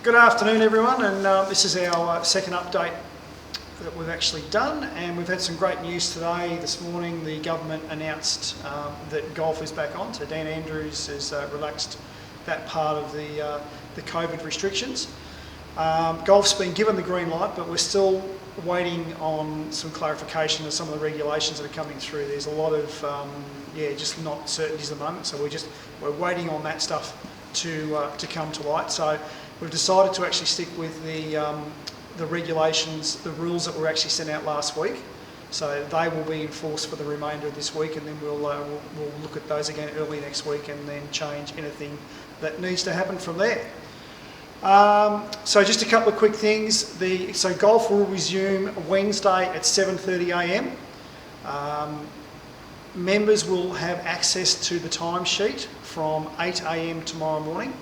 Good afternoon everyone, and this is our second update that we've actually done, and we've had some great news today. This morning the government announced that golf is back on, so Dan Andrews has relaxed that part of the COVID restrictions. Golf's been given the green light, but we're still waiting on some clarification of some of the regulations that are coming through. There's a lot of just not certainties at the moment, so we're waiting on that stuff to come to light. So we've decided to actually stick with the regulations, the rules that were actually sent out last week. So they will be enforced for the remainder of this week, and then we'll look at those again early next week, and then change anything that needs to happen from there. So just a couple of quick things. So golf will resume Wednesday at 7:30 a.m. Members will have access to the timesheet from 8 a.m. tomorrow morning.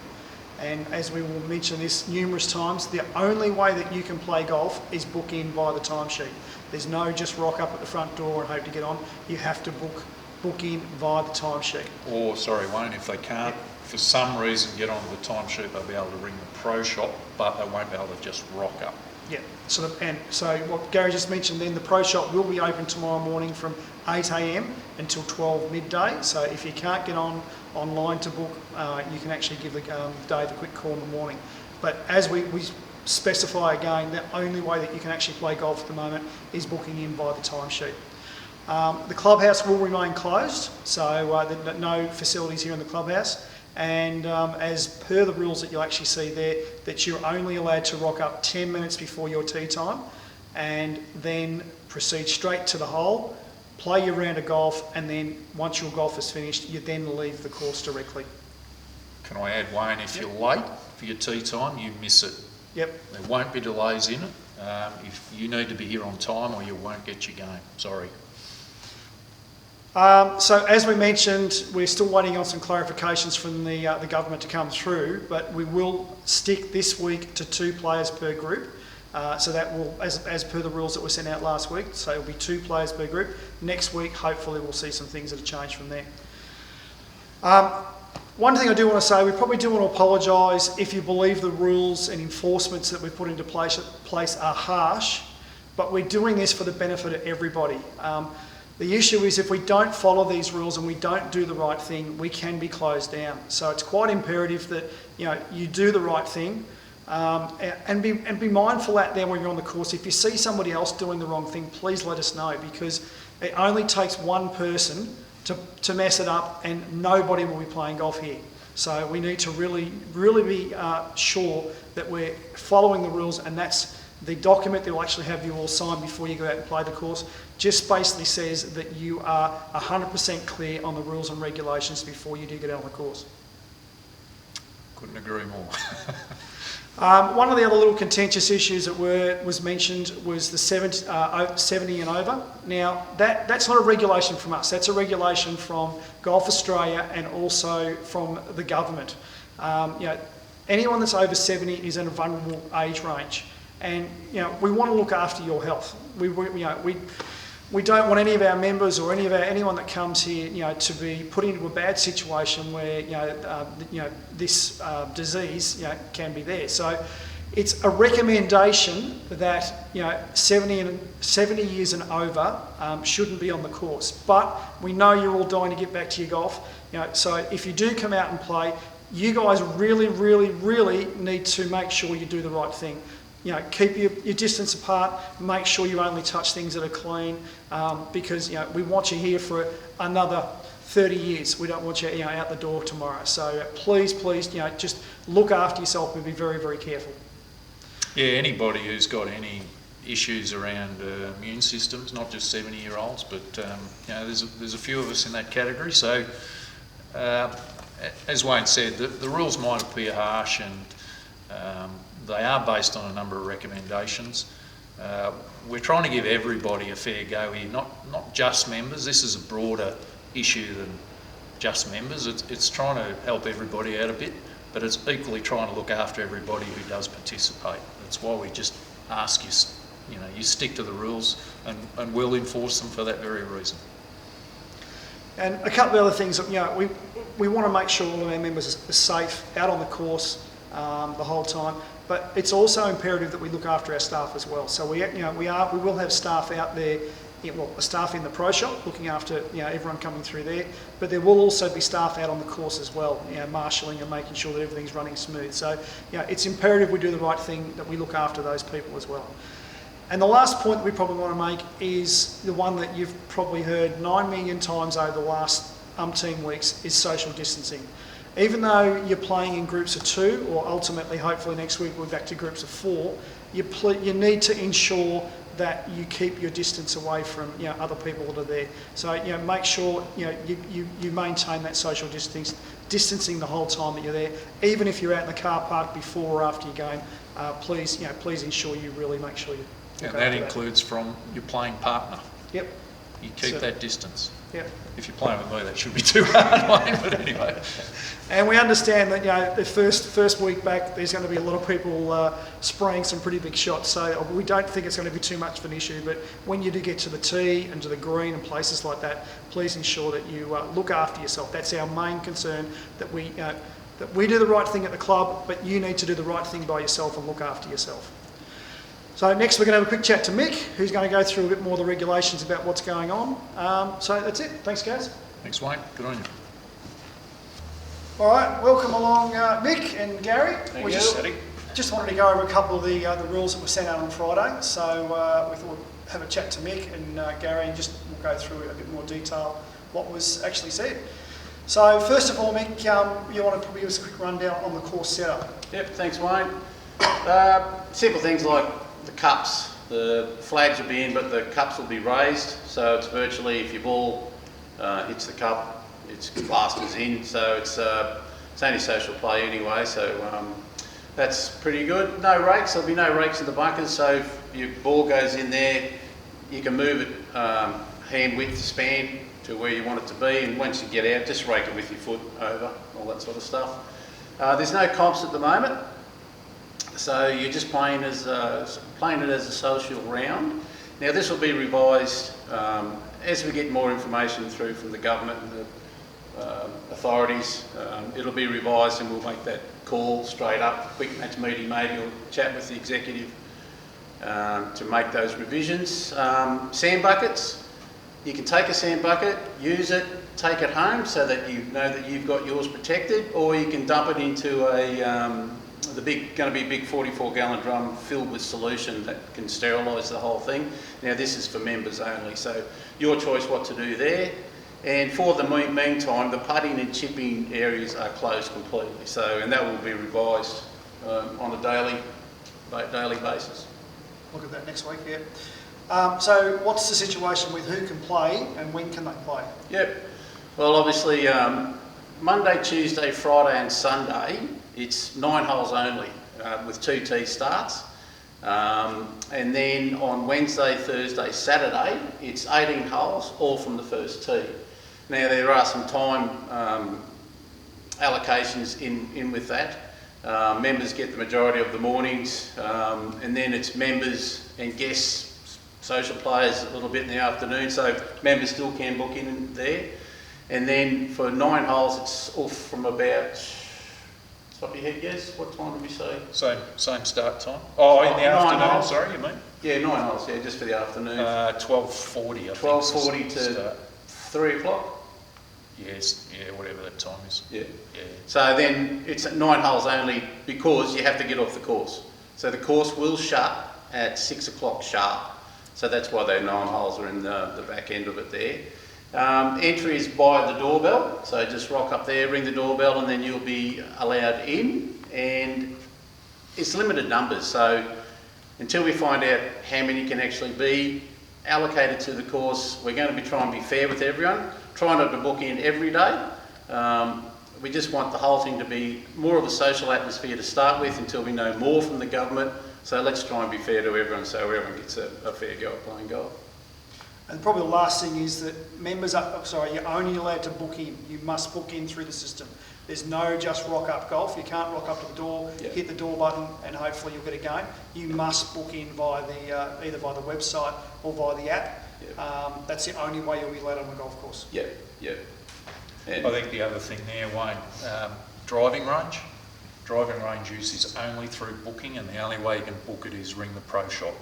And as we will mention this numerous times, the only way that you can play golf is book in via the timesheet. There's no just rock up at the front door and hope to get on. You have to book in via the timesheet. Or, sorry Wayne, if they can't for some reason get onto the timesheet, they'll be able to ring the pro shop, but they won't be able to just rock up. Yeah, so what Gary just mentioned then, the pro shop will be open tomorrow morning from 8 a.m. until 12 midday. So if you can't get online to book, you can actually give Dave a quick call in the morning. But as we specify again, the only way that you can actually play golf at the moment is booking in by the timesheet. The clubhouse will remain closed, so no facilities here in the clubhouse. And as per the rules that you'll actually see there, that you're only allowed to rock up 10 minutes before your tee time, and then proceed straight to the hole, play your round of golf, and then once your golf is finished, you then leave the course directly. Can I add, Wayne, if you're late for your tee time, you miss it. Yep. There won't be delays in it. If you need to be here on time, or you won't get your game. Sorry. So as we mentioned, we're still waiting on some clarifications from the government to come through, but we will stick this week to 2 players per group. So that will, as per the rules that were sent out last week, so it'll be 2 players per group. Next week, hopefully we'll see some things that have changed from there. One thing I do want to say, we probably do want to apologise if you believe the rules and enforcements that we've put into place are harsh, but we're doing this for the benefit of everybody. The issue is if we don't follow these rules and we don't do the right thing, we can be closed down. So it's quite imperative that you do the right thing, and be mindful out there when you're on the course. If you see somebody else doing the wrong thing, please let us know, because it only takes one person to mess it up, and nobody will be playing golf here. So we need to really be sure that we're following the rules, and that's the document that will actually have you all sign before you go out and play the course. Just basically says that you are 100% clear on the rules and regulations before you do get out on the course. Couldn't agree more. One of the other little contentious issues that was mentioned was the 70 and over. Now, that's not a regulation from us. That's a regulation from Golf Australia and also from the government. Anyone that's over 70 is in a vulnerable age range. And we want to look after your health. We don't want any of our members or anyone that comes here, to be put into a bad situation where this disease can be there. So it's a recommendation that 70 years and over shouldn't be on the course. But we know you're all dying to get back to your golf. So if you do come out and play, you guys really need to make sure you do the right thing. Keep your distance apart, make sure you only touch things that are clean, because we want you here for another 30 years. We don't want you out the door tomorrow. So please, just look after yourself and be very careful. Yeah, anybody who's got any issues around immune systems, not just 70-year-olds, but there's a few of us in that category. So as Wayne said, the rules might appear harsh, and they are based on a number of recommendations. We're trying to give everybody a fair go here, not just members. This is a broader issue than just members. It's trying to help everybody out a bit, but it's equally trying to look after everybody who does participate. That's why we just ask you, you stick to the rules, and we'll enforce them for that very reason. And a couple of other things, we want to make sure all of our members are safe out on the course. the whole time. But it's also imperative that we look after our staff as well. So we will have staff out there, staff in the pro shop looking after everyone coming through there. But there will also be staff out on the course as well, marshalling and making sure that everything's running smooth. So it's imperative we do the right thing, that we look after those people as well. And the last point that we probably want to make is the one that you've probably heard 9 million times over the last umpteen weeks, is social distancing. Even though you're playing in groups of 2, or ultimately, hopefully next week we're back to groups of 4, you need to ensure that you keep your distance away from other people that are there. So make sure you maintain that social distancing the whole time that you're there. Even if you're out in the car park before or after your game, please ensure you really make sure you. And that includes from your playing partner. Yep. You keep that distance. Yep. If you're playing with me, that should be too hard, Wayne, but anyway. And we understand that the first week back, there's going to be a lot of people spraying some pretty big shots. So we don't think it's going to be too much of an issue. But when you do get to the tee and to the green and places like that, please ensure that you look after yourself. That's our main concern. That we do the right thing at the club, but you need to do the right thing by yourself and look after yourself. So next we're going to have a quick chat to Mick, who's going to go through a bit more of the regulations about what's going on. So that's it. Thanks, guys. Thanks, Wayne. Good on you. All right, welcome along, Mick and Gary. Thank you. Just wanted to go over a couple of the rules that were sent out on Friday. So we thought we'd have a chat to Mick and Gary, and just we'll go through a bit more detail what was actually said. So first of all, Mick, you want to probably give us a quick rundown on the course setup? Yep, thanks, Wayne. Simple things like the cups. The flags will be in, but the cups will be raised. So it's virtually, if your ball hits the cup, it's classed as in. So it's only social play anyway. So that's pretty good. No rakes. There'll be no rakes in the bunkers. So if your ball goes in there, you can move it hand width span to where you want it to be. And once you get out, just rake it with your foot over, all that sort of stuff. There's no comps at the moment. So you're just playing it as a social round. Now this will be revised as we get more information through from the government and the authorities. It'll be revised, and we'll make that call straight up. Quick match meeting, maybe we'll chat with the executive to make those revisions. Sand buckets. You can take a sand bucket, use it, take it home so that you know that you've got yours protected, or you can dump it into going to be a big 44-gallon drum filled with solution that can sterilise the whole thing. Now this is for members only, so your choice what to do there. And for the meantime, the putting and chipping areas are closed completely. So, and that will be revised on a daily basis. Look at that next week, yeah. So what's the situation with who can play and when can they play? Yep. Well, obviously, Monday, Tuesday, Friday and Sunday, it's 9 holes only with 2 tee starts. And then on Wednesday, Thursday, Saturday, it's 18 holes, all from the first tee. Now, there are some time allocations in with that. Members get the majority of the mornings, and then it's members and guests, social players a little bit in the afternoon, so members still can book in there. And then for 9 holes, it's off from about, top of your head, yes? What time did we say? Same start time. Oh, in the afternoon, holes. Sorry, you mean? Yeah, 9 holes, yeah, just for the afternoon. 12:40, I think. 12:40 to start. 3 o'clock? Yes, yeah, whatever that time is. Yeah. Yeah. So then it's 9 holes only because you have to get off the course. So the course will shut at 6 o'clock sharp. So that's why those 9 holes are in the back end of it there. Entry is by the doorbell, so just rock up there, ring the doorbell, and then you'll be allowed in. And it's limited numbers, so until we find out how many can actually be allocated to the course, we're going to be trying to be fair with everyone, try not to book in every day. We just want the whole thing to be more of a social atmosphere to start with until we know more from the government. So let's try and be fair to everyone so everyone gets a fair go at playing golf. And probably the last thing is that you're only allowed to book in. You must book in through the system. There's no just rock up golf. You can't rock up to the door, hit the door button, and hopefully you'll get a game. You must book in via either via the website or via the app. That's the only way you'll be allowed on the golf course. Yeah. I think the other thing there, Wayne, driving range. driving range use is only through booking, and the only way you can book it is ring the pro shop.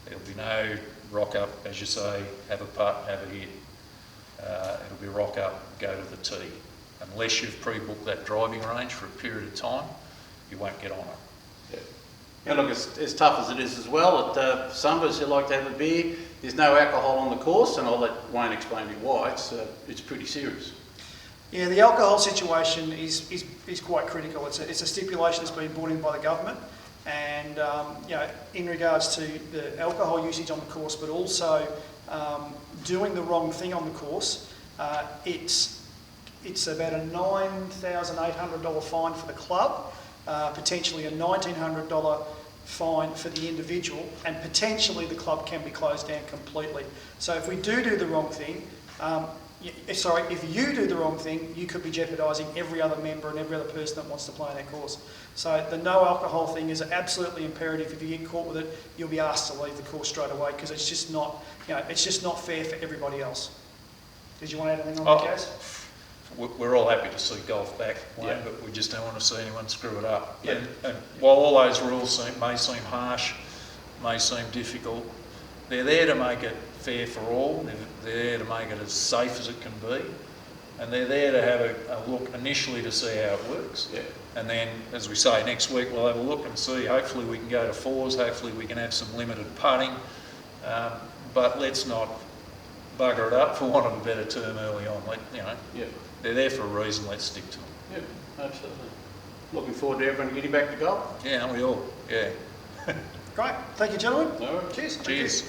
There'll be no rock up, as you say, have a putt, have a hit. It'll be rock up, go to the tee. Unless you've pre-booked that driving range for a period of time, you won't get on it. Yeah. And look, as tough as it is as well, at some of us who like to have a beer, there's no alcohol on the course, and I'll let Wayne explain to you why. It's pretty serious. Yeah, the alcohol situation is quite critical. It's a stipulation that's been brought in by the government, and in regards to the alcohol usage on the course, but also doing the wrong thing on the course. It's about a $9,800 fine for the club, potentially a $1,900 fine for the individual, and potentially the club can be closed down completely. So if we do the wrong thing, if you do the wrong thing, you could be jeopardising every other member and every other person that wants to play on that course. So the no alcohol thing is absolutely imperative. If you get caught with it, you'll be asked to leave the course straight away, because it's just not fair for everybody else. Did you want to add anything on that, Gaz? We're all happy to see golf back, Wayne, Yeah. but we just don't want to see anyone screw it up. Yeah. And while all those rules may seem harsh, may seem difficult, they're there to make it fair for all. They're there to make it as safe as it can be, and they're there to have a look initially to see how it works. Yeah. And then, as we say, next week we'll have a look and see. Hopefully we can go to fours. Hopefully we can have some limited putting, but let's not bugger it up, for want of a better term, early on. Yeah. They're there for a reason. Let's stick to them. Yeah, absolutely. Looking forward to everyone getting back to golf. Yeah, we all. Yeah. Great. Thank you, gentlemen. No worries. Cheers. Thank you. Cheers.